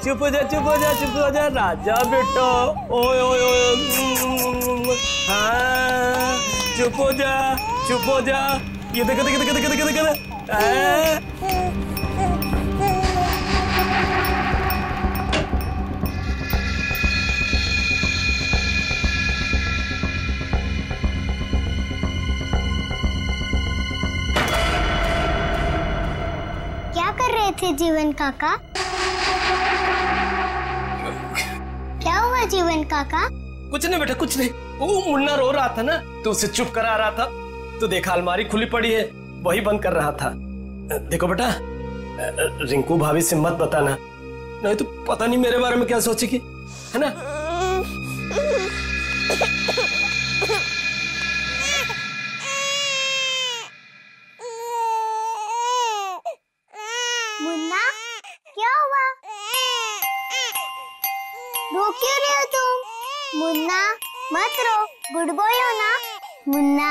चुप हो जा, चुप हो जा, चुप हो जा राजा बेटा। ओए ओए ओए, हाँ चुप हो जा, चुप हो जा। ये देखो देखो देखो देखो देखो देखो। क्या कर रहे थे जीवन काका? क्या हुआ जीवन काका? कुछ नहीं बेटा, कुछ नहीं। वो मुन्ना रो रहा था ना, तो उसे चुप करा रहा था। तो देखा अलमारी खुली पड़ी है, वही बंद कर रहा था। देखो बेटा, रिंकू भाभी से मत बताना, नहीं तो पता नहीं मेरे बारे में क्या सोचेगी, है ना? मुन्ना, क्या हुआ? रो क्यों रहे हो तुम? मुन्ना मत रो, गुड बॉय हो ना? मुन्ना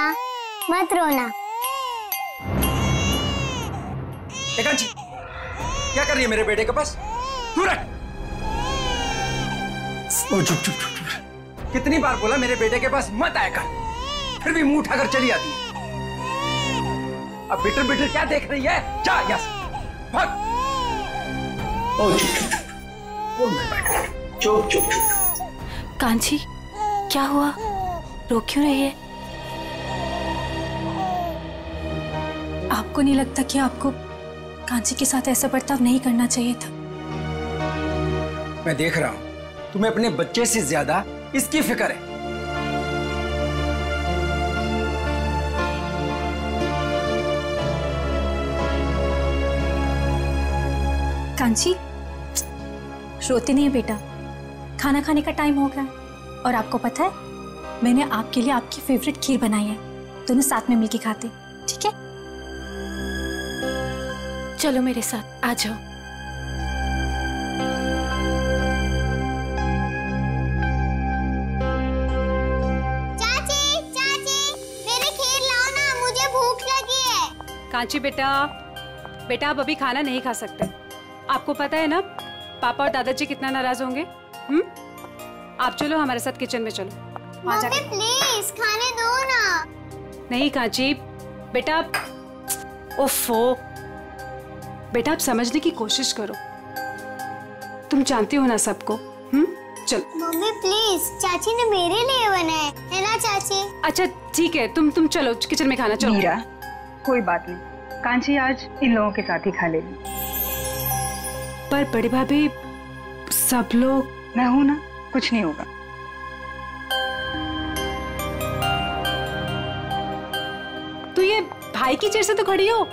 मत रोना। कांची, क्या कर रही है मेरे बेटे के पास? दूर रख। चुप चुप चुप चुप। कितनी बार बोला मेरे बेटे के पास मत आया कर, फिर भी मुंह उठाकर चली आती है। अब बिटर बिटर क्या देख रही है? जा यहाँ से, भाग। चुप चुप चुप। कांची, क्या हुआ? रो क्यों रही है? आपको नहीं लगता कि आपको कांची के साथ ऐसा बर्ताव नहीं करना चाहिए था? मैं देख रहा हूं तुम्हें अपने बच्चे से ज्यादा इसकी फिक्र है। कांची, रोते नहीं है बेटा, खाना खाने का टाइम हो गया। और आपको पता है, मैंने आपके लिए आपकी फेवरेट खीर बनाई है, दोनों साथ में मिलके खाते, ठीक है? चलो मेरे साथ, आ जाओ। चाची, चाची, मेरे खीर लाओ ना, मुझे भूख लगी है। कांची बेटा, बेटा आप अभी खाना नहीं खा सकते। आपको पता है ना पापा और दादाजी कितना नाराज होंगे। आप चलो हमारे साथ किचन में चलो। मम्मी प्लीज खाने दो ना। नहीं कांची बेटा, ओफो बेटा, आप समझने की कोशिश करो, तुम जानती हो ना सबको। चलो मम्मी प्लीज, चाची ने मेरे लिए बनाए है ना चाची? अच्छा ठीक है, तुम चलो किचन में खाना। चलो मीरा, कोई बात नहीं, कांची आज इन लोगों के साथ ही खा लेगी। पर बड़ी भाभी, सब लोग। मैं हूं ना, कुछ नहीं होगा। तो ये भाई की चेयर से तो खड़ी हो,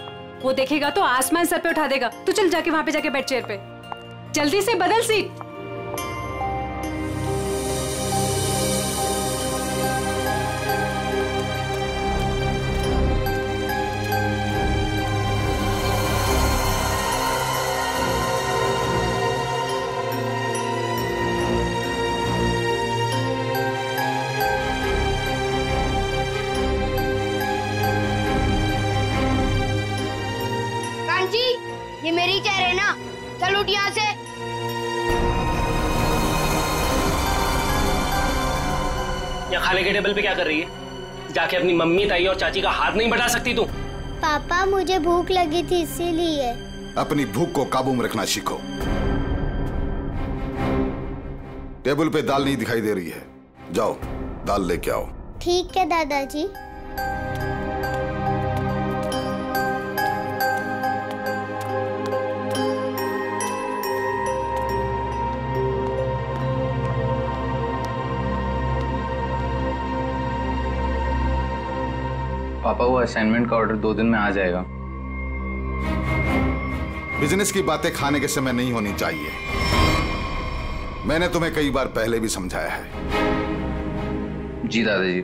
वो देखेगा तो आसमान सर पे उठा देगा। तो चल जाके वहां पे जाके बैठ चेयर पे, जल्दी से बदल सीट। ये मेरी चेयर है ना, चल उठ यहाँ से। यहाँ खाने के टेबल पे क्या कर रही है? जाके अपनी मम्मी, ताई और चाची का हाथ नहीं बढ़ा सकती तू? पापा मुझे भूख लगी थी इसीलिए। अपनी भूख को काबू में रखना सीखो। टेबल पे दाल नहीं दिखाई दे रही है, जाओ दाल लेके आओ। ठीक है दादाजी। पापा, वो असाइनमेंट का ऑर्डर 2 दिन में आ जाएगा। बिजनेस की बातें खाने के समय नहीं होनी चाहिए। मैंने तुम्हें कई बार पहले भी समझाया है। जी दादाजी।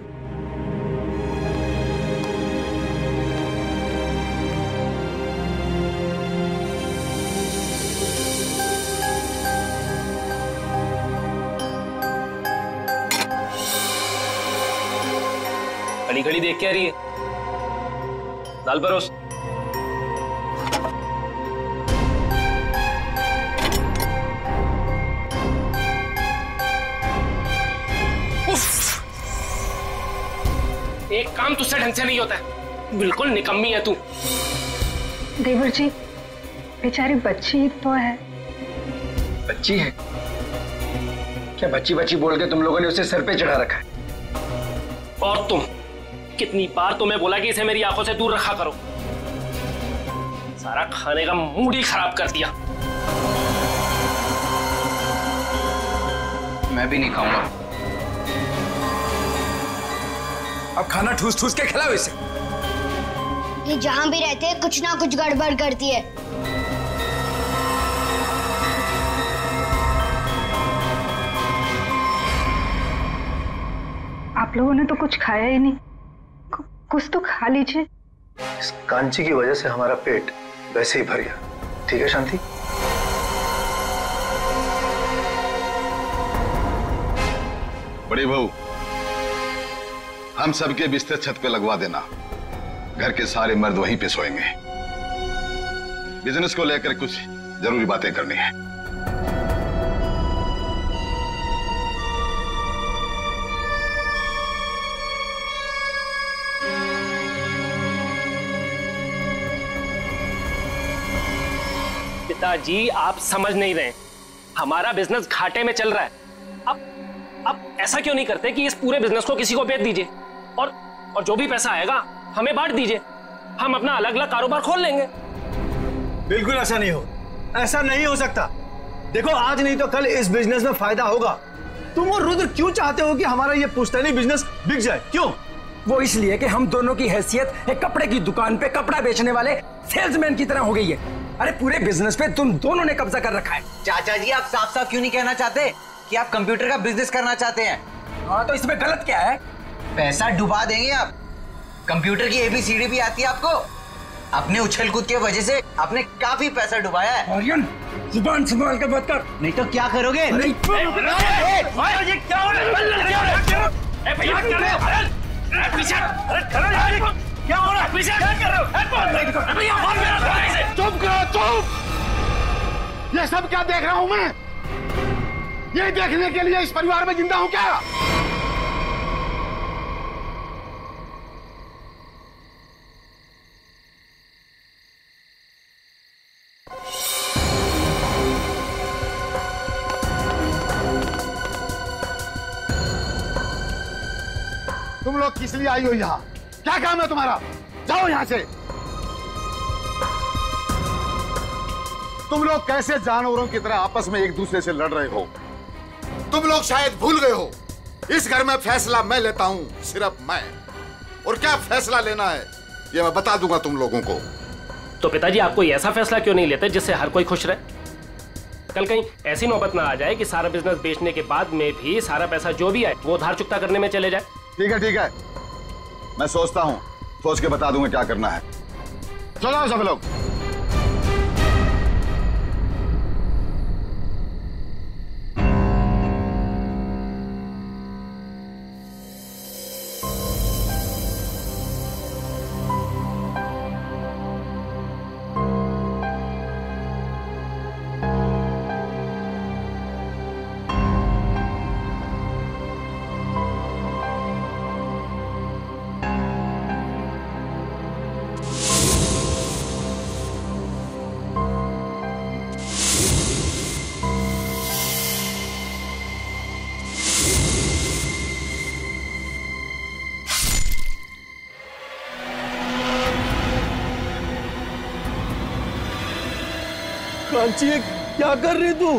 खड़ी खड़ी देख के आ रही है, दाल परोस। काम तुझसे ढंग से नहीं होता है। बिल्कुल निकम्मी है तू। देवर जी, बेचारी बच्ची तो है। बच्ची है क्या? बच्ची बच्ची बोल के तुम लोगों ने उसे सर पे चढ़ा रखा है। और तुम, कितनी बार तुम्हें बोला कि इसे मेरी आंखों से दूर रखा करो। सारा खाने का मूड ही खराब कर दिया। मैं भी नहीं खाऊंगा। अब खाना ठूस ठूस के खिलाओ इसे। ये जहां भी रहते हैं कुछ ना कुछ गड़बड़ करती है। आप लोगों ने तो कुछ खाया ही नहीं, कुछ तो खा लीजिए। इस कांची की वजह से हमारा पेट वैसे ही भर गया। ठीक है शांति? बड़ी बहू, हम सबके बिस्तर छत पे लगवा देना। घर के सारे मर्द वहीं पे सोएंगे। बिजनेस को लेकर कुछ जरूरी बातें करनी है। पिताजी, आप समझ नहीं रहे, हमारा बिजनेस घाटे में चल रहा है। अब ऐसा क्यों नहीं करते कि इस पूरे बिजनेस को किसी को बेच दीजिए और जो भी पैसा आएगा हमें बांट दीजिए। हम अपना अलग अलग कारोबार खोल लेंगे। बिल्कुल ऐसा नहीं हो सकता। देखो, आज नहीं तो कल इस बिजनेस में फायदा होगा। तुम और रुद्र क्यों चाहते हो कि हमारा ये पुश्तैनी बिजनेस बिक जाए? क्यों? वो इसलिए कि हम दोनों की हैसियत एक कपड़े की दुकान पे कपड़ा बेचने वाले सेल्समैन की तरह हो गई है। अरे पूरे बिजनेस पे तुम दोनों ने कब्जा कर रखा है। चाचा जी, आप साफ साफ क्यों नहीं कहना चाहते कि आप कंप्यूटर का बिजनेस करना चाहते हैं? हाँ, तो इसमें गलत क्या है? पैसा डुबा देंगे आप। कंप्यूटर की ABCD भी आती है आपको? अपने उछल कूद की वजह से आपने काफी पैसा डुबाया है। आर्यन, जुबान संभाल कर बात कर, नहीं तो क्या करोगे? क्या हो रहा है? पीछे क्या कर रहे हो? चुप करो, चुप! ये सब क्या देख रहा हूं मैं? ये देखने के लिए इस परिवार में जिंदा हूं क्या? तुम लोग किस लिए आई हो यहाँ? क्या काम है तुम्हारा? जाओ यहाँ से। तुम लोग कैसे जानवरों की तरह आपस में एक दूसरे से लड़ रहे हो? तुम लोग शायद भूल गए हो, इस घर में फैसला मैं लेता हूं, सिर्फ मैं। और क्या फैसला लेना है ये मैं बता दूंगा तुम लोगों को। तो पिताजी, आप कोई ऐसा फैसला क्यों नहीं लेते जिससे हर कोई खुश रहे? कल कहीं ऐसी नौबत ना आ जाए कि सारा बिजनेस बेचने के बाद में भी सारा पैसा जो भी आए वो उधार चुकता करने में चले जाए। ठीक है, मैं सोचता हूं, सोच के बता दूंगा क्या करना है। चलो सब लोग। कांची, क्या कर रही तू?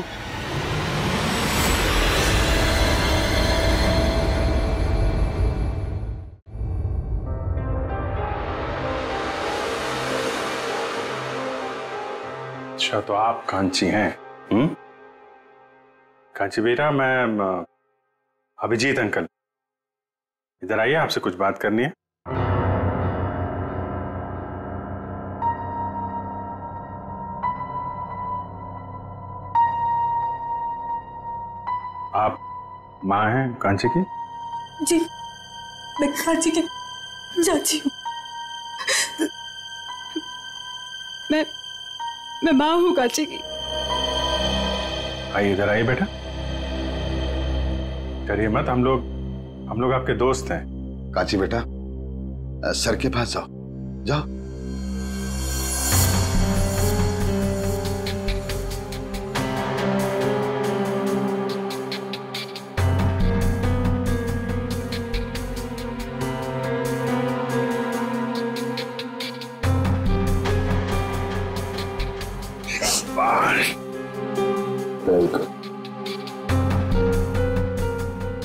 अच्छा, तो आप कांची हैं? कांची बेटा, मैं अभिजीत अंकल, इधर आइए, आपसे कुछ बात करनी है। आप माँ हैं कांची की? जी, मैं कांची की चाची हूँ। मैं माँ हूँ कांची की। आइए, इधर आइए बेटा। डरिए मत, हम लोग आपके दोस्त हैं। कांची बेटा, सर के पास जाओ, जाओ।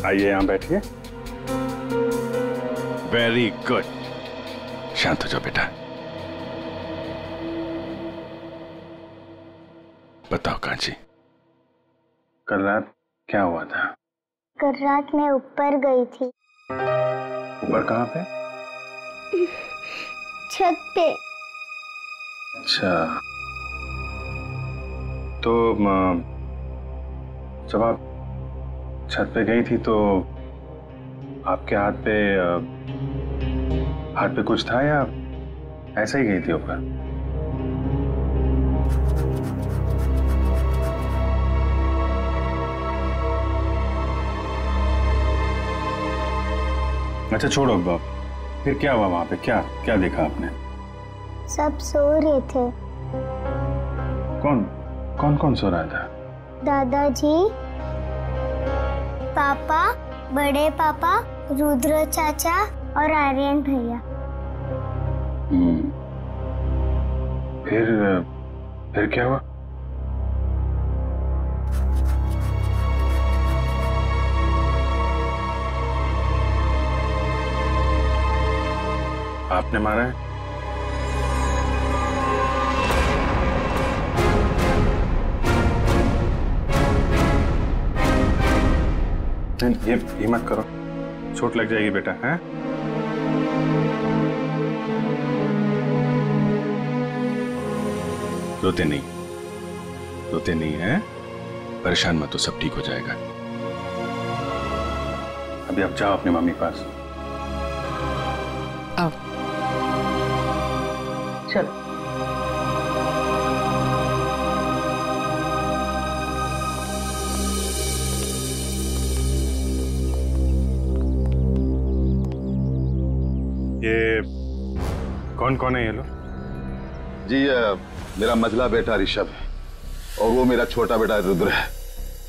आइए, यहां बैठिए। Very good. शांत हो जाओ बेटा। बताओ कांची, कल रात क्या हुआ था? कल रात मैं ऊपर गई थी। ऊपर कहाँ पे? छत पे। अच्छा, तो जब आप छत पे गई थी तो आपके हाथ पे कुछ था या ऐसे ही गई थी ऊपर? अच्छा छोड़ो, फिर क्या हुआ वहां पे? क्या क्या देखा आपने? सब सो रहे थे। कौन सो रहा था? दादाजी, पापा, बड़े पापा, रुद्र चाचा और आर्यन भैया। फिर क्या हुआ? आपने मारा है? ये मत करो, चोट लग जाएगी बेटा। हैं? रोते नहीं हैं? परेशान मत हो, सब ठीक हो जाएगा। अभी आप जाओ अपने मम्मी के पास। आओ। चलो। ये कौन है ये लोग? जी मेरा मझला बेटा ऋषभ है और वो मेरा छोटा बेटा रुद्र है।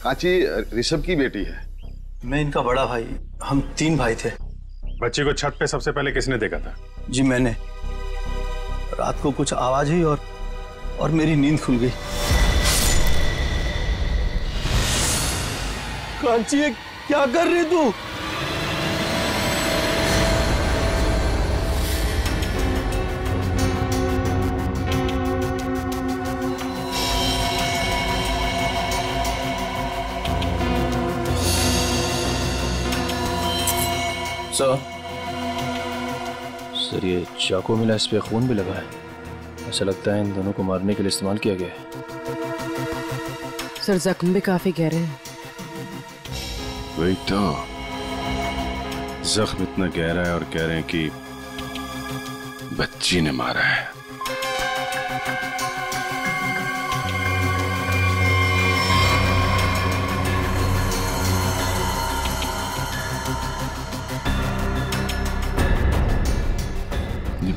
कांची ऋषभ की बेटी है। मैं इनका बड़ा भाई। हम 3 भाई थे। बच्ची को छत पे सबसे पहले किसने देखा था? जी मैंने। रात को कुछ आवाज हुई और मेरी नींद खुल गई। कांची ये क्या कर रही तू? सर ये चाकू मिला, इस पे खून भी लगा है। ऐसा लगता है इन दोनों को मारने के लिए इस्तेमाल किया गया है। सर जख्म भी काफी गहरे हैं। वही तो, जख्म इतना गहरा है और कह रहे हैं कि बच्ची ने मारा है।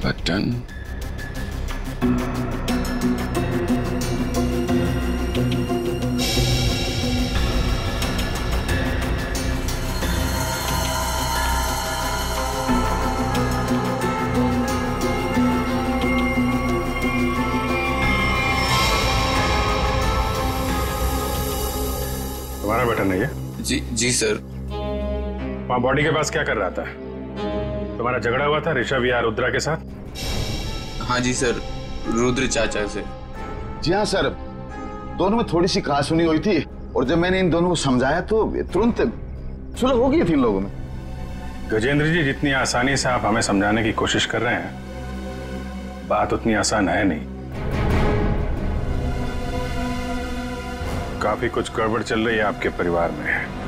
बटन तुम्हारा बटन है ये? जी सर। वहां बॉडी के पास क्या कर रहा था? तुम्हारा झगड़ा हुआ था ऋषभ या रुद्रा के साथ? हाँ जी सर, रुद्र चाचा से। जी हाँ सर, दोनों में थोड़ी सी कहासुनी हुई थी और जब मैंने इन दोनों को समझाया तो तुरंत सुलह हो गई थी इन लोगों में। गजेंद्र जी, जितनी आसानी से आप हमें समझाने की कोशिश कर रहे हैं, बात उतनी आसान है नहीं। काफी कुछ गड़बड़ चल रही है आपके परिवार में।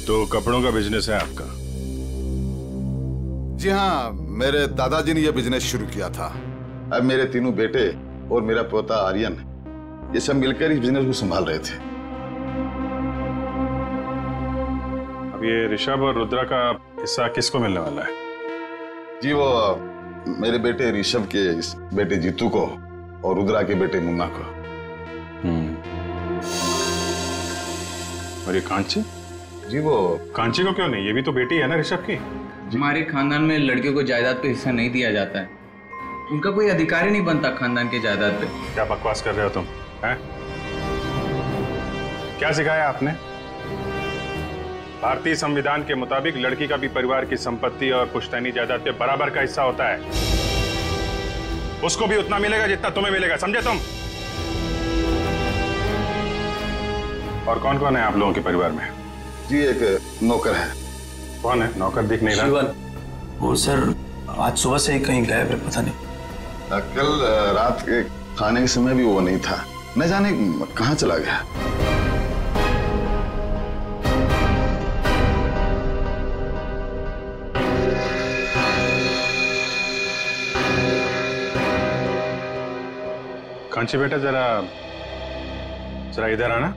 तो कपड़ों का बिजनेस है आपका? जी हाँ, मेरे दादाजी ने यह बिजनेस शुरू किया था। अब मेरे तीनों बेटे और मेरा पोता आर्यन, ये सब मिलकर इस बिजनेस को संभाल रहे थे। अब ये ऋषभ और रुद्रा का हिस्सा किसको मिलने वाला है? जी वो मेरे बेटे ऋषभ के बेटे जीतू को और रुद्रा के बेटे मुन्ना को। और ये कांची? जी वो कांची को क्यों नहीं? ये भी तो बेटी है ना ऋषभ की। हमारे खानदान में लड़कियों को जायदाद पे हिस्सा नहीं दिया जाता है। उनका कोई अधिकार ही नहीं बनता खानदान के जायदाद पे। क्या बकवास कर रहे हो तुम? हैं? क्या सिखाया आपने? भारतीय संविधान के मुताबिक लड़की का भी परिवार की संपत्ति और पुश्तैनी जायदाद पे बराबर का हिस्सा होता है। उसको भी उतना मिलेगा जितना तुम्हें मिलेगा, समझे तुम? और कौन कौन है आप लोगों के परिवार में? जी एक नौकर है। कौन है नौकर? दिख नहीं रहा। जीवन, वो सर आज सुबह से ही कहीं गायब है, पता नहीं। कल रात के खाने के समय भी वो नहीं था, न जाने कहां चला गया। कांची बेटा जरा जरा इधर आना।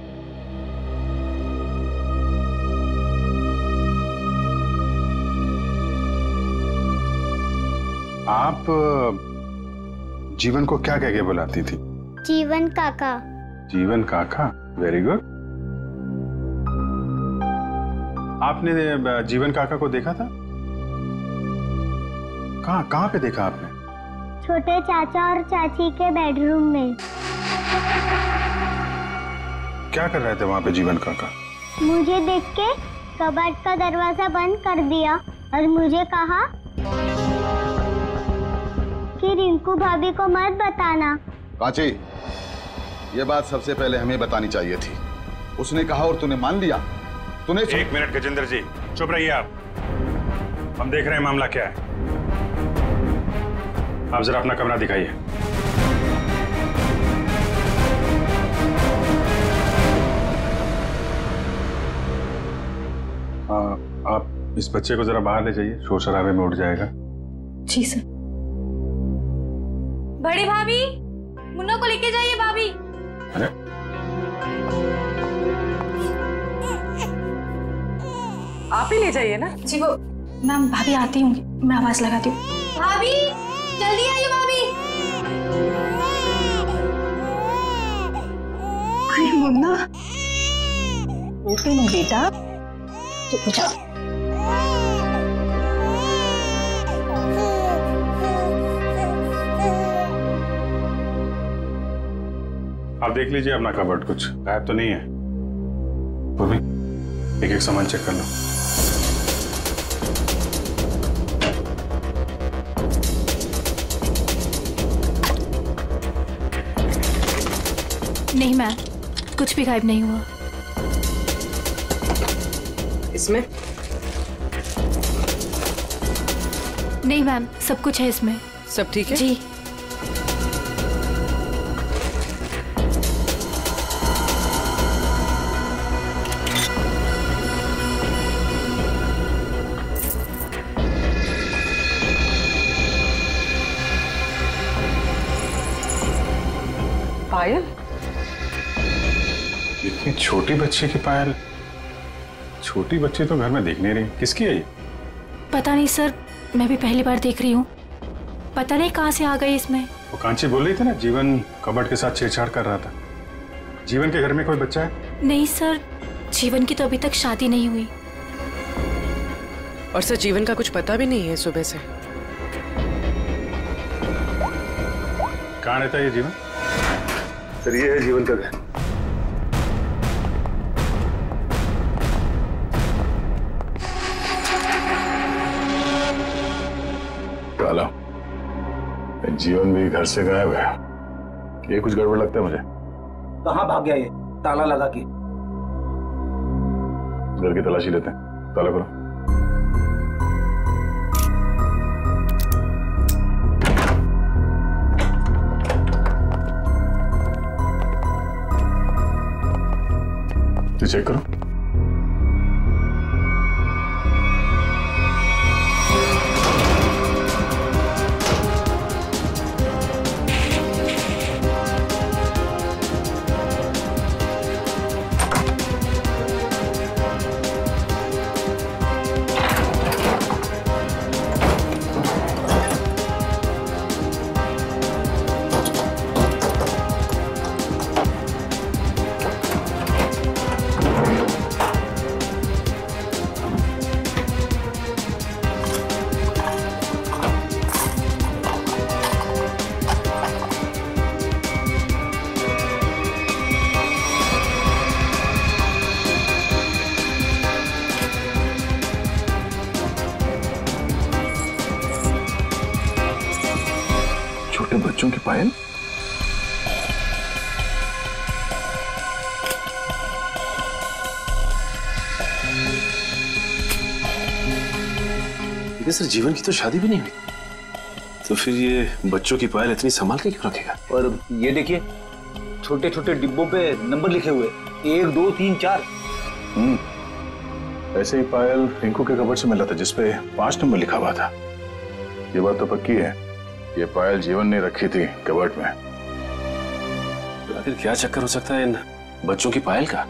आप जीवन को क्या कह के बुलाती थी? जीवन काका। जीवन काका, वेरी गुड। आपने जीवन काका को देखा था? कहाँ कहाँ पे देखा आपने? छोटे चाचा और चाची के बेडरूम में। क्या कर रहे थे वहां पे जीवन काका? मुझे देख के कबर्ड का दरवाजा बंद कर दिया और मुझे कहा कि रिंकू भाभी को मत बताना। कांची, ये बात सबसे पहले हमें बतानी चाहिए थी। उसने कहा और तूने मान लिया। तूने एक मिनट गजेंद्र जी, चुप रहिए आप। हम देख रहे हैं मामला क्या है। आप जरा अपना कमरा दिखाइए। आप इस बच्चे को जरा बाहर ले जाइए, शोर शराबे में उठ जाएगा। जी सर। बड़ी भाभी, मुन्ना को लेके जाइए भाभी। अरे आप ही ले जाइए ना। जी वो मैम भाभी आती होंगी, मैं आवाज लगाती हूँ। भाभी जल्दी आइए भाभी। अरे मुन्ना, रोते नहीं बेटा, चुप हो जाओ। आप देख लीजिए अपना कबर्ड, कुछ गायब तो नहीं है। वो भी एक एक सामान चेक कर लो। नहीं मैम, कुछ भी गायब नहीं हुआ। इसमें? नहीं मैम, सब कुछ है इसमें। सब ठीक है? जी। पायल? इतनी छोटी बच्ची की पायल? छोटी बच्ची तो घर में देख नहीं रही। किसकी है ये? पता नहीं सर, मैं भी पहली बार देख रही हूँ। पता नहीं कहाँ से आ गई इसमें। वो कांची बोल रही थी ना, जीवन कबर्ड के साथ छेड़छाड़ कर रहा था। जीवन के घर में कोई बच्चा है? नहीं सर, जीवन की तो अभी तक शादी नहीं हुई। और सर जीवन का कुछ पता भी नहीं है सुबह से। कहाँ रहता है ये जीवन? सर ये है जीवन का घर। काला, जीवन भी घर से गायब है। ये कुछ गड़बड़ लगता है मुझे। कहाँ भाग गया ये ताला लगा के? घर की तलाशी लेते हैं, ताला करो। चेक करो। छोटे बच्चों की पायल? सर जीवन की तो शादी भी नहीं हुई, तो फिर ये बच्चों की पायल इतनी संभाल के क्यों रखेगा? और ये देखिए छोटे छोटे डिब्बों पे नंबर लिखे हुए 1 2 3 4। ऐसे ही पायल रिंकू के कबर्ड से मिला था जिसपे 5 नंबर लिखा हुआ था। ये बात तो पक्की है, ये पायल जीवन ने रखी थी कबर्ड में। तो आखिर क्या चक्कर हो सकता है इन बच्चों की पायल का?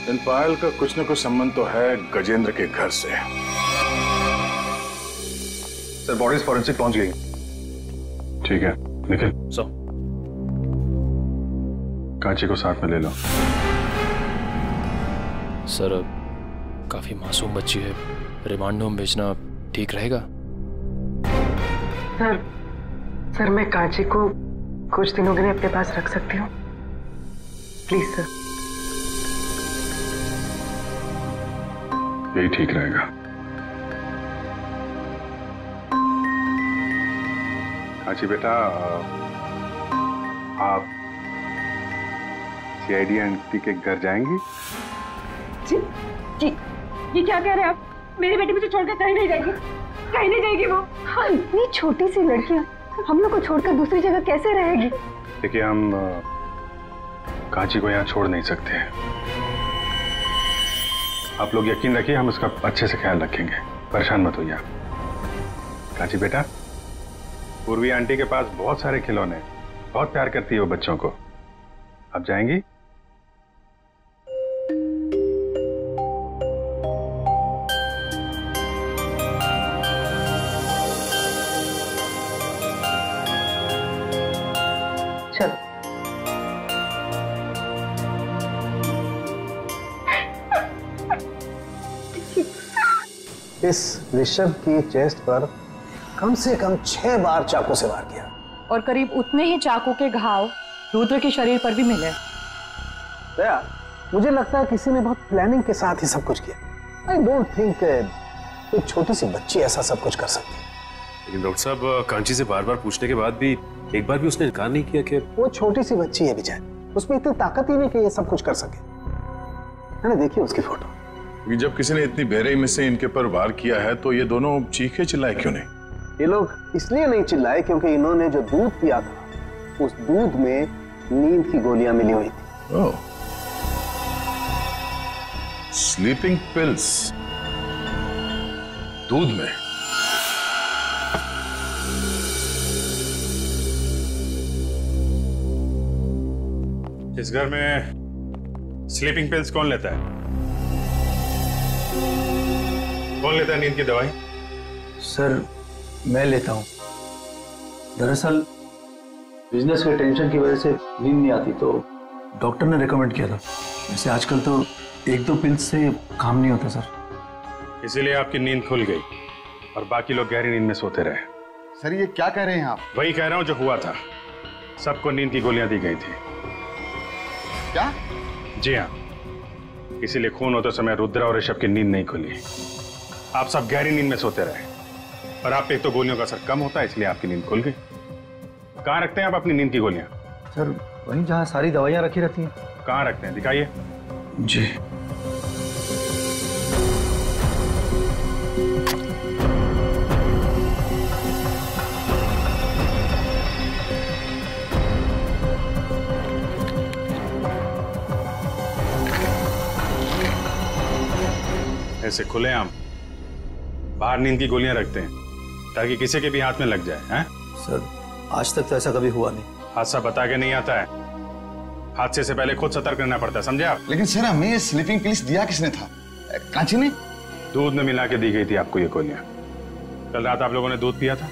इन पायल का कुछ न कुछ संबंध तो है गजेंद्र के घर से। सर बॉडीज फॉरेंसिक पहुंच गई। ठीक है निखिल, सर कांची को साथ में ले लो। सर काफी मासूम बच्ची है, रिमांड होम भेजना ठीक रहेगा? सर मैं कांची को कुछ दिनों के लिए अपने पास रख सकती हूँ, प्लीज सर। यही ठीक रहेगा। कांची बेटा, आप सीआईडी आंटी के घर जाएंगी? जी जी, ये क्या कह रहे हैं आप? मेरी बेटी मुझे छोड़कर कहीं नहीं जाएगी, कहीं नहीं जाएगी वो। हाँ, इतनी छोटी सी लड़कियां हम लोग को छोड़कर दूसरी जगह कैसे रहेगी? देखिए हम कांची को यहाँ छोड़ नहीं सकते। आप लोग यकीन रखिए, हम उसका अच्छे से ख्याल रखेंगे, परेशान मत होइए आप। कांची बेटा, पूर्वी आंटी के पास बहुत सारे खिलौने, बहुत प्यार करती है वो बच्चों को। आप जाएंगी? चलो। इस ऋषभ की चेस्ट पर कम से कम 6 बार चाकू से वार किया, और करीब उतने ही चाकू के घाव रुद्र के शरीर पर भी मिले। दया, मुझे लगता है किसी ने बहुत प्लानिंग के साथ ही सब कुछ किया। आई डोंट थिंक एक छोटी सी बच्ची ऐसा सब कुछ कर सकती है। लेकिन डॉक्टर साहब, कांची से बार बार पूछने के बाद भी एक बार भी उसने इनकार नहीं किया कि वो छोटी सी बच्ची है विजय, उसमें इतनी ताकत ही नहीं कि ये सब कुछ कर सके। मैंने देखी उसकी फोटो। जब किसी ने इतनी बेरहमी से इनके पर वार किया है तो ये दोनों चीखे चिल्लाए क्यों नहीं? ये लोग इसलिए नहीं चिल्लाए क्योंकि इन्होंने जो दूध पिया था उस दूध में नींद की गोलियां मिली हुई थी। ओह, स्लीपिंग पिल्स दूध में। इस घर में स्लीपिंग पिल्स कौन लेता है? कौन लेता है नींद की दवाई? सर मैं लेता हूँ। दरअसल बिजनेस के टेंशन की वजह से नींद नहीं आती तो डॉक्टर ने रेकमेंड किया था। वैसे आजकल तो 1-2 पिल्स से काम नहीं होता सर। इसीलिए आपकी नींद खुल गई और बाकी लोग गहरी नींद में सोते रहे। सर ये क्या कह रहे हैं आप? वही कह रहा हूं जो हुआ था। सबको नींद की गोलियां दी गई थी। क्या? जी हाँ, इसीलिए खून होते समय रुद्र और ऋषभ की नींद नहीं खुली। आप सब गहरी नींद में सोते रहे और आप पे तो गोलियों का असर कम होता है, इसलिए आपकी नींद खुल गई। कहाँ रखते हैं आप अपनी नींद की गोलियां? सर वहीं जहाँ सारी दवाइयाँ रखी रहती हैं। कहाँ रखते हैं, दिखाइए। जी। ऐसे खुलेआम बाहर नींद की गोलियां रखते हैं ताकि किसी के भी हाथ में लग जाए। हैं? सर आज तक तो ऐसा कभी हुआ नहीं। हादसा बता के नहीं आता है, हादसे से पहले खुद सतर्क रहना पड़ता है, समझे आप? लेकिन सर हमें ये स्लीपिंग पिल्स दिया किसने था? कांची ने? दूध में मिला के दी गई थी आपको ये गोलियां। कल रात आप लोगों ने दूध पिया था?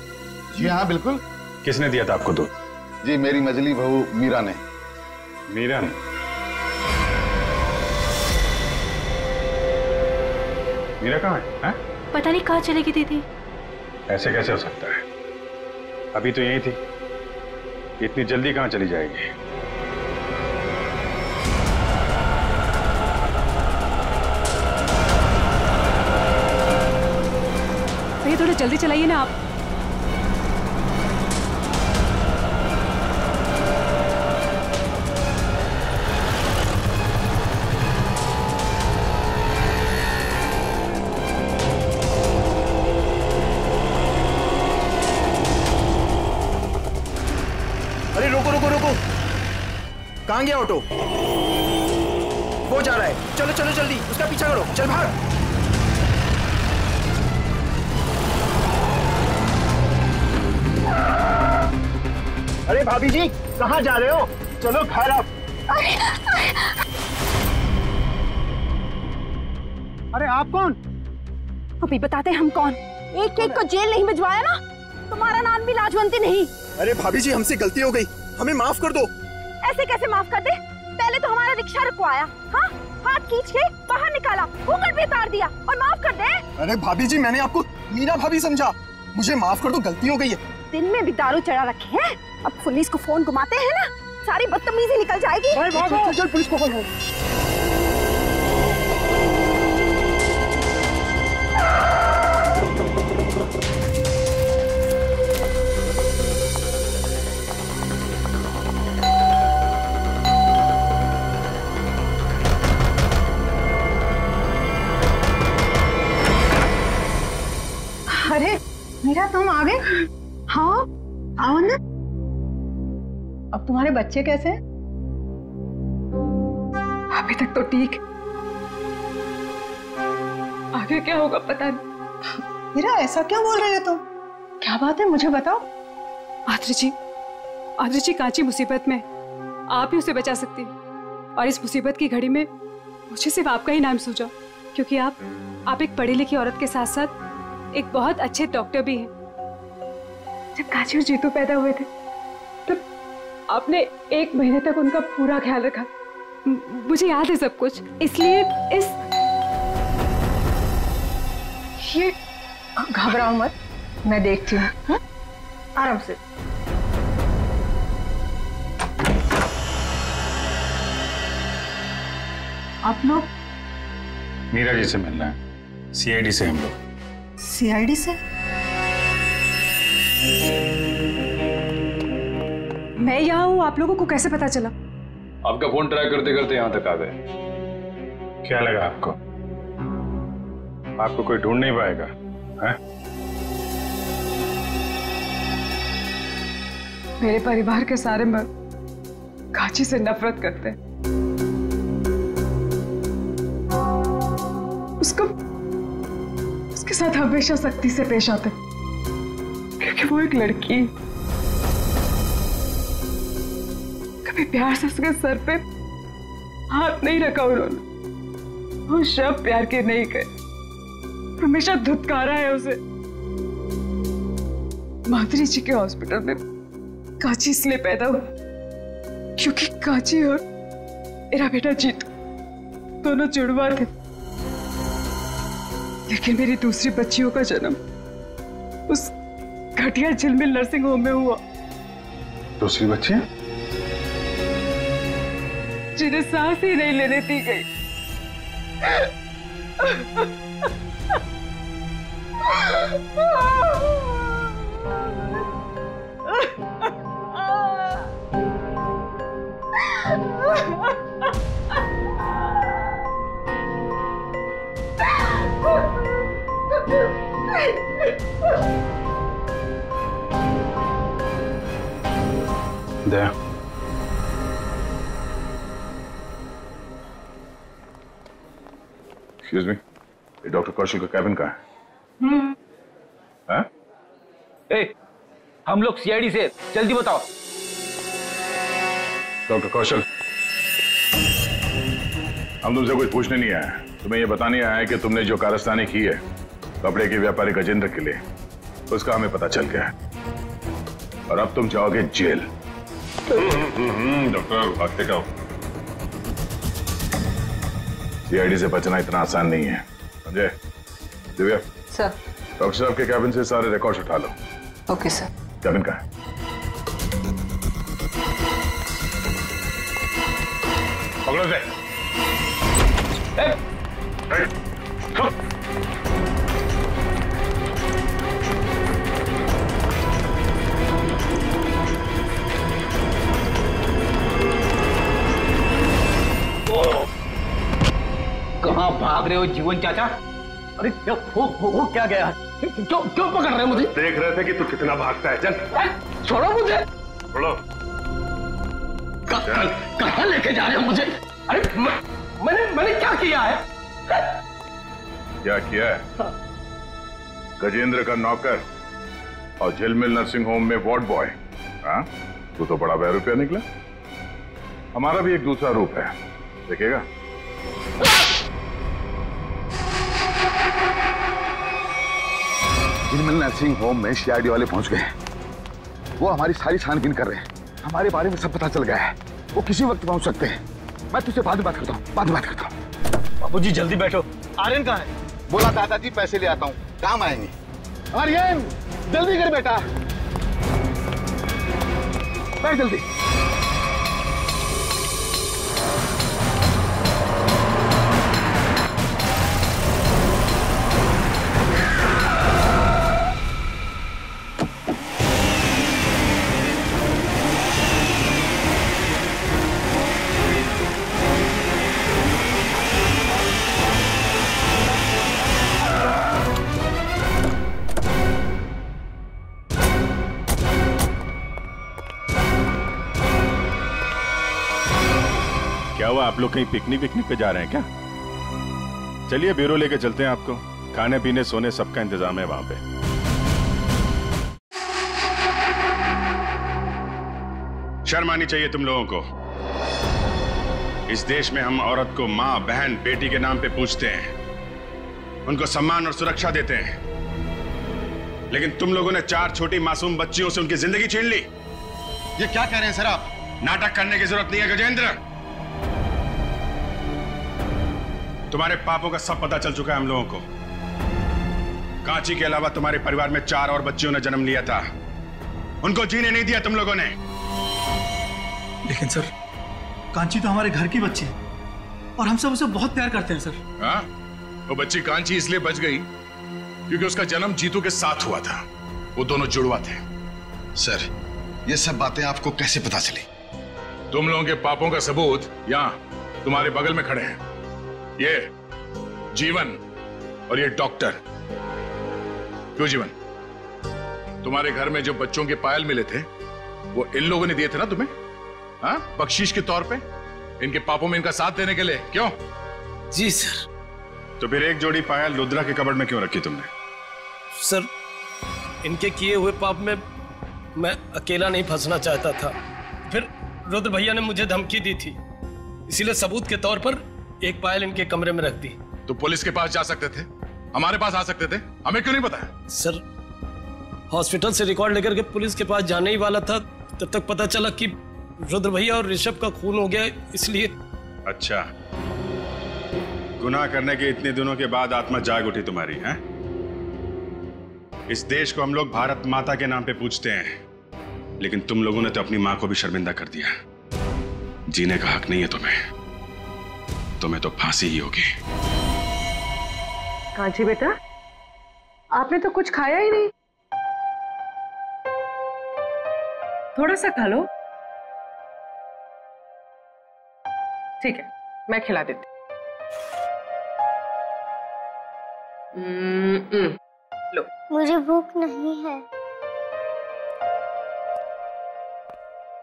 जी हाँ बिल्कुल। किसने दिया था आपको दूध? जी मेरी मजली बहू मीरा ने। मीरा ने? मीरा कहाँ है? पता नहीं कहाँ चलेगी दीदी। ऐसे कैसे हो सकता है? अभी तो यही थी, इतनी जल्दी कहाँ चली जाएगी? भैया थोड़ा जल्दी चलाइए ना आप। रुको रुको रुको, कहाँ गया ऑटो? वो जा रहा है, चलो चलो जल्दी उसका पीछा करो, चल भाग। अरे भाभी जी कहाँ जा रहे हो? चलो घर आप। अरे आप कौन? अभी बताते हम कौन। एक एक को जेल नहीं भिजवाया ना, तुम्हारा नाम भी लाजवंती नहीं। अरे भाभी जी हमसे गलती हो गई, हमें माफ कर दो। ऐसे कैसे माफ कर दे? पहले तो हमारा रिक्शा रुकवाया, हाँ, हाथ खींच के बाहर निकाला, ऊपर भी उतार दिया और माफ कर दे। अरे भाभी जी मैंने आपको मीना भाभी समझा, मुझे माफ कर दो, गलती हो गई है। दिन में भी दारू चढ़ा रखे हैं, अब पुलिस को फोन घुमाते हैं ना, सारी बदतमीजी निकल जाएगी। चल चल पुलिस को फोन। अरे मीरा तुम आ गए? हाँ आओ ना। अब तुम्हारे बच्चे कैसे हैं? अभी तक तो ठीक, आगे क्या होगा पता नहीं। मीरा ऐसा क्यों बोल रहे हो तुम? क्या बात है मुझे बताओ। आद्री जी कांची मुसीबत में, आप ही उसे बचा सकती हैं। और इस मुसीबत की घड़ी में मुझे सिर्फ आपका ही नाम सूझा, क्योंकि आप एक पढ़ी लिखी औरत के साथ साथ एक बहुत अच्छे डॉक्टर भी हैं। जब कांची और जीतू पैदा हुए थे तब आपने 1 महीने तक उनका पूरा ख्याल रखा। मुझे याद है सब कुछ, इसलिए ये घबराओ मत, मैं देखती हूँ, आराम से। आप लोग? मीरा जी से मिलना है, सीआईडी से हम लोग। सीआईडी से? मैं यहाँ हूँ, आप लोगों को कैसे पता चला? आपका फोन ट्रैक करते करते यहाँ तक आ गए। क्या लगा आपको? आपको कोई ढूंढ नहीं पाएगा है? मेरे परिवार के सारे मर्द कांची से नफरत करते हैं। उसके साथ हमेशा सख्ती से पेश आते, क्योंकि वो एक लड़की। कभी प्यार से उसके सर पे हाथ नहीं रखा उन्होंने, वो शब्द प्यार के नहीं गए, हमेशा धुतकारा है उसे। माधुरी जी के हॉस्पिटल में कांची इसलिए पैदा हुई क्योंकि कांची और मेरा बेटा जीतू दोनों जुड़वा थे, लेकिन मेरी दूसरी बच्चियों का जन्म उस घटिया झिलमिल नर्सिंग होम में हुआ। दूसरी बच्चियां? जिन्हें सांस ही नहीं लेने दी गई। दया, एक्सक्यूज मी, ये डॉक्टर कौशल का कैबिन कहाँ है? ए, हम लोग सीआईडी से, जल्दी बताओ। डॉक्टर कौशल, हम तुमसे कुछ पूछने नहीं आए, तुम्हें यह बताने आया है कि तुमने जो कारस्तानी की है कपड़े के व्यापारी गजेंद्र के लिए, उसका हमें पता चल गया है और अब तुम जाओगे जेल। डॉक्टर भागते जाओ। सीआईडी से बचना इतना आसान नहीं है, समझे? दिव्या सर, डॉक्टर साहब के कैबिन से सारे रिकॉर्ड्स उठा लो। Okay sir. कैबिन कहाँ है? पकड़ो से। कहाँ भाग रहे हो जीवन चाचा? अरे क्या हो क्या गया? क्यों पकड़ रहे हो मुझे? देख रहे थे कि तू कितना भागता है। चल छोड़ो मुझे। छोड़ो। कहाँ लेके जा रहे हो मुझे? अरे मैंने क्या किया है? क्या किया है? गजेंद्र का नौकर और झिलमिल नर्सिंग होम में वार्ड बॉय। हाँ, तू तो बड़ा बहरूपिया निकला। हमारा भी एक दूसरा रूप है, देखेगा? झिलमिल नर्सिंग होम में सीआईडी वाले पहुंच गए। वो हमारी सारी छानबीन कर रहे हैं। हमारे बारे में सब पता चल गया है। वो किसी वक्त पहुंच सकते हैं। मैं तुझसे बाद में बात करता हूँ, बाद में बात करता हूँ। बाबूजी जल्दी बैठो। आर्यन कहाँ है? बोला दादाजी पैसे ले आता हूँ, काम आएंगे। आर्यन जल्दी कर बेटा, बैठ जल्दी। क्या हुआ, आप लोग कहीं पिकनिक पे जा रहे हैं क्या? चलिए ब्यूरो लेके चलते हैं आपको। खाने पीने सोने सबका इंतजाम है वहां पे। शर्म आनी चाहिए तुम लोगों को। इस देश में हम औरत को माँ, बहन, बेटी के नाम पे पूछते हैं, उनको सम्मान और सुरक्षा देते हैं। लेकिन तुम लोगों ने 4 छोटी मासूम बच्चियों से उनकी जिंदगी छीन ली। ये क्या कह रहे हैं सर आप? नाटक करने की जरूरत नहीं है गजेंद्र। तुम्हारे पापों का सब पता चल चुका है हम लोगों को। कांची के अलावा तुम्हारे परिवार में 4 और बच्चियों ने जन्म लिया था। उनको जीने नहीं दिया तुम लोगों ने। लेकिन सर, कांची तो हमारे घर की बच्ची है और हम सब उसे बहुत प्यार करते हैं सर। हाँ? वो बच्ची कांची इसलिए बच गई क्योंकि उसका जन्म जीतू के साथ हुआ था। वो दोनों जुड़वा थे। सर, ये सब बातें आपको कैसे पता चली? तुम लोगों के पापों का सबूत यहाँ तुम्हारे बगल में खड़े हैं। ये जीवन और ये डॉक्टर। क्यों जीवन, तुम्हारे घर में जो बच्चों के पायल मिले थे वो इन लोगों ने दिए थे ना तुम्हें? हाँ, बख्शीश के तौर पे, इनके पापों में इनका साथ देने के लिए। क्यों? जी सर। तो फिर एक जोड़ी पायल रुद्रा के कबर्ड में क्यों रखी तुमने? सर, इनके किए हुए पाप में मैं अकेला नहीं फंसना चाहता था। फिर रुद्र भैया ने मुझे धमकी दी थी, इसीलिए सबूत के तौर पर एक पायल इनके कमरे में रख दी। तो पुलिस के पास जा सकते थे, हमारे पास आ सकते थे, हमें क्यों नहीं बताया? सर, हॉस्पिटल से रिकॉर्ड लेकर के पुलिस के पास जाने ही वाला था, तब तक पता चला कि रुद्र भैया और ऋषभ का खून हो गया, इसलिए। अच्छा, गुनाह करने के इतने दिनों के बाद आत्मा जाग उठी तुम्हारी है? इस देश को हम लोग भारत माता के नाम पे पूछते हैं, लेकिन तुम लोगों ने तो अपनी मां को भी शर्मिंदा कर दिया। जीने का हक नहीं है तुम्हें तो फांसी ही होगी। कांची बेटा, आपने तो कुछ खाया ही नहीं। थोड़ा सा खा लो। ठीक है, मैं खिला देती। लो। मुझे भूख नहीं है।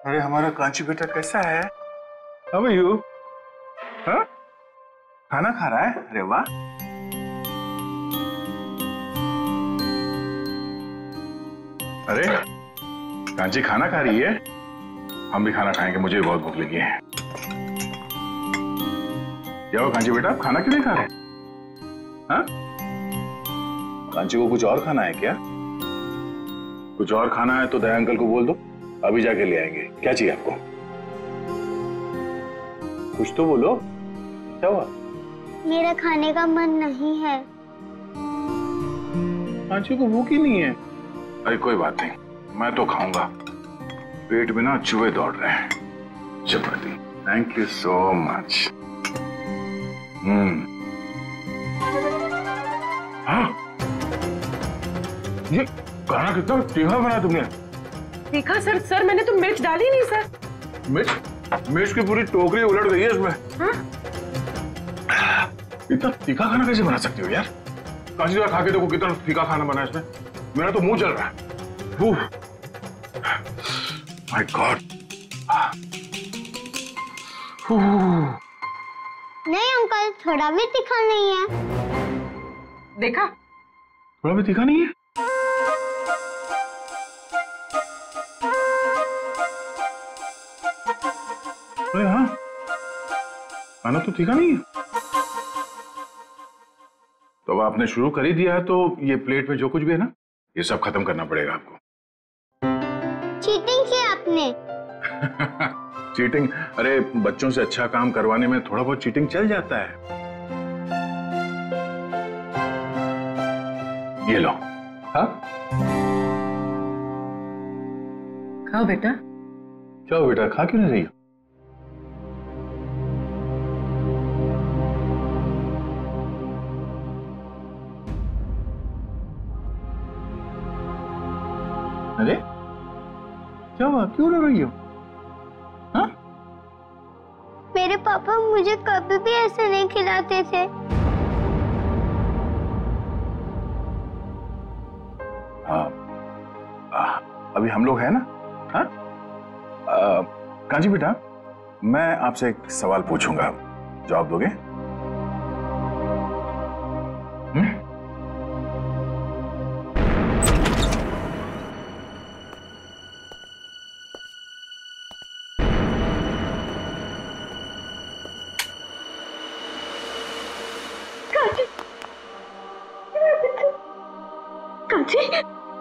अरे हमारा कांची बेटा कैसा है? How are you? हाँ? खाना खा रहा है? अरे वाह। अरे कांची खाना खा रही है? हम भी खाना खाएंगे, मुझे भी बहुत भूख लगी है। क्या हुआ कांची बेटा, आप खाना क्यों नहीं खा रहे? हाँ? कांची को कुछ और खाना है क्या? कुछ और खाना है तो दया अंकल को बोल दो, अभी जाके ले आएंगे। क्या चाहिए आपको? कुछ तो बोलो, क्या हुआ? मेरा खाने का मन नहीं है। कांची को भूख ही नहीं है। अरे कोई बात नहीं, मैं तो खाऊंगा। पेट में ना चूहे दौड़ रहे हैं। चपाती, थैंक यू सो मच। हाँ, ये खाना कितना तीखा बना तुमने? तीखा सर, मैंने तो मिर्च डाली नहीं सर। मिर्च की पूरी टोकरी उलट गई है इसमें। हाँ? इतना तीखा खाना कैसे बना सकती हो यार? कांची जरा खा के देखो कितना तीखा खाना बना है इसमें। मेरा तो मुंह जल रहा है। My God. नहीं अंकल, थोड़ा भी तीखा नहीं है। देखा? थोड़ा भी तीखा नहीं है? अरे हाँ, खाना तो तीखा नहीं है। तो अब आपने शुरू कर ही दिया है तो ये प्लेट में जो कुछ भी है ना, ये सब खत्म करना पड़ेगा आपको। चीटिंग की आपने। चीटिंग? अरे बच्चों से अच्छा काम करवाने में थोड़ा बहुत चीटिंग चल जाता है। ये लो। हाँ, खाओ बेटा। क्या बेटा, खा क्यों नहीं रही हो? अरे क्या हुआ, क्यों रो रही हो? हाँ? मेरे पापा मुझे कभी भी ऐसे नहीं खिलाते थे। अभी हम लोग हैं ना? हाँ? कांची बेटा, मैं आपसे एक सवाल पूछूंगा, जवाब दोगे?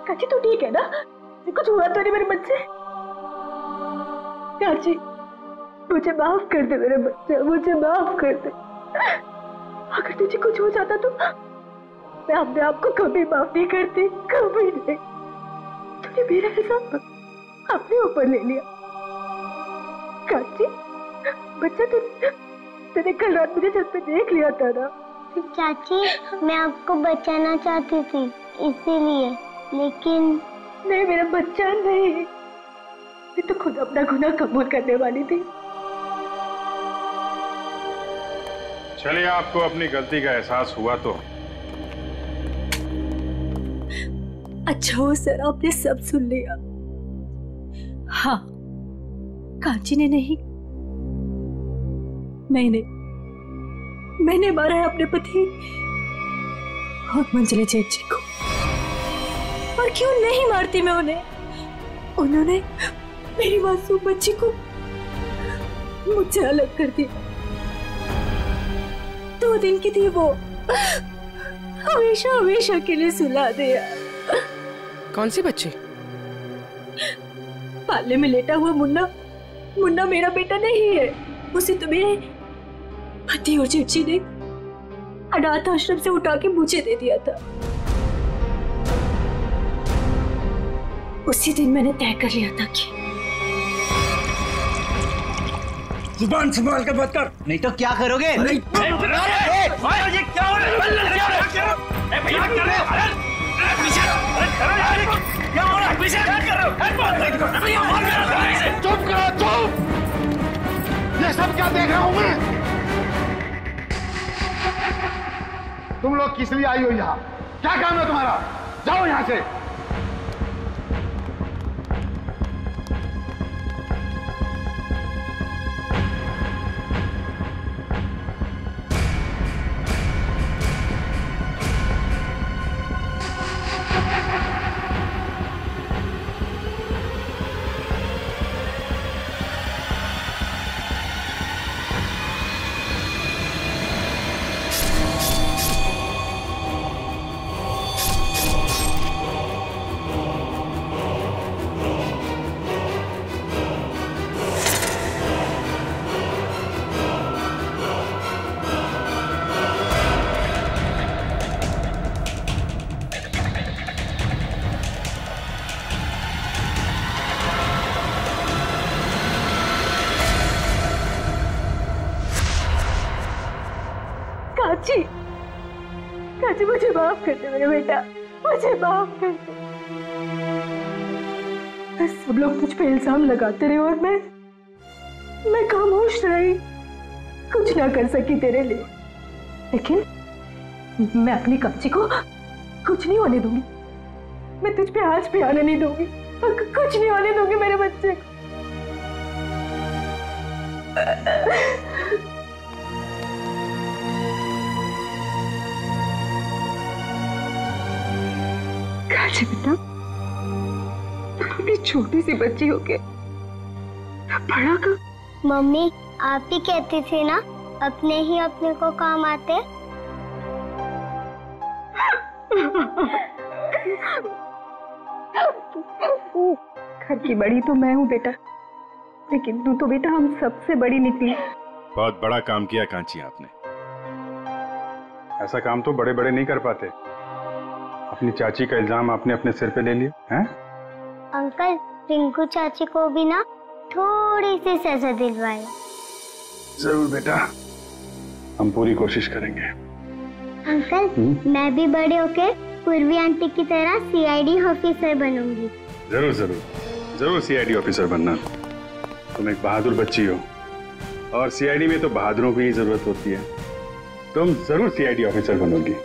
कांची तो ठीक है ना? कुछ हुआ तो नहीं मेरे बच्चे? कांची, मुझे माफ कर दे मेरे बच्चे, मुझे माफ कर दे। अगर तुझे कुछ हो जाता तो मैं अपने आप को कभी माफ नहीं करती, कभी नहीं। तूने मेरा हिसाब अपने ऊपर ले लिया। कांची, बच्चा तूने कल रात मुझे छत पे देख लिया था ना? चाची, मैं आपको बचाना चाहती थी इसीलिए, लेकिन नहीं मेरा बच्चा नहीं, मैं तो खुद अपना गुनाह कबूल करने वाली थी। चलिए, आपको अपनी गलती का एहसास हुआ तो अच्छा हो सर, आपने सब सुन लिया। हाँ, कांची ने नहीं, मैंने मारा है अपने पति और मंजले जेठ जी को। और क्यों नहीं मारती मैं उन्हें? उन्होंने मेरी मासूम बच्ची को मुझसे अलग कर दिया। 2 दिन की थी वो, हमेशा हमेशा के लिए सुला दिया। कौन सी बच्ची? पाले में लेटा हुआ मुन्ना। मुन्ना मेरा बेटा नहीं है, उसे तो मेरे पति और जेठ जी ने अनाथ आश्रम से उठा के मुझे दे दिया था। उसी दिन मैंने तय कर लिया था कि जुबान संभाल कर बात कर, नहीं तो क्या करोगे? अरे ये क्या हो रहा है? चुप करो, चुप! ये सब क्या देख रहा हूं मैं? तुम लोग किस लिए आई हो यहाँ? क्या काम है तुम्हारा? जाओ यहाँ से। कांची, मुझे माफ कर दे मेरे बेटा, मुझे माफ कर दे। सब लोग मुझ पे इल्जाम लगाते रहे और मैं खामोश रही, कुछ ना कर सकी तेरे लिए। लेकिन मैं अपनी कांची को कुछ नहीं होने दूंगी। मैं तुझ पे आज भी आने नहीं दूंगी, कुछ नहीं होने दूंगी मेरे बच्चे को। कांची बेटा, तुम छोटी सी बच्ची हो के बड़ा का। मम्मी आप ही कहती थी ना अपने ही अपने को काम आते। घर की बड़ी तो मैं हूँ बेटा, लेकिन तू तो बेटा हम सबसे बड़ी निकली। बहुत बड़ा काम किया कांची आपने। ऐसा काम तो बड़े बड़े नहीं कर पाते। अपनी चाची का इल्जाम आपने अपने सिर पे ले लिया हैं? अंकल रिंकू चाची को भी ना थोड़ी सी सजा दिलवाए। जरूर बेटा, हम पूरी कोशिश करेंगे। अंकल मैं भी बड़े होके पूर्वी आंटी की तरह सीआईडी ऑफिसर बनूंगी। जरूर जरूर जरूर सीआईडी ऑफिसर बनना। तुम एक बहादुर बच्ची हो और सीआईडी में तो बहादुरों की ही जरूरत होती है। तुम जरूर सीआईडी ऑफिसर बनोगी।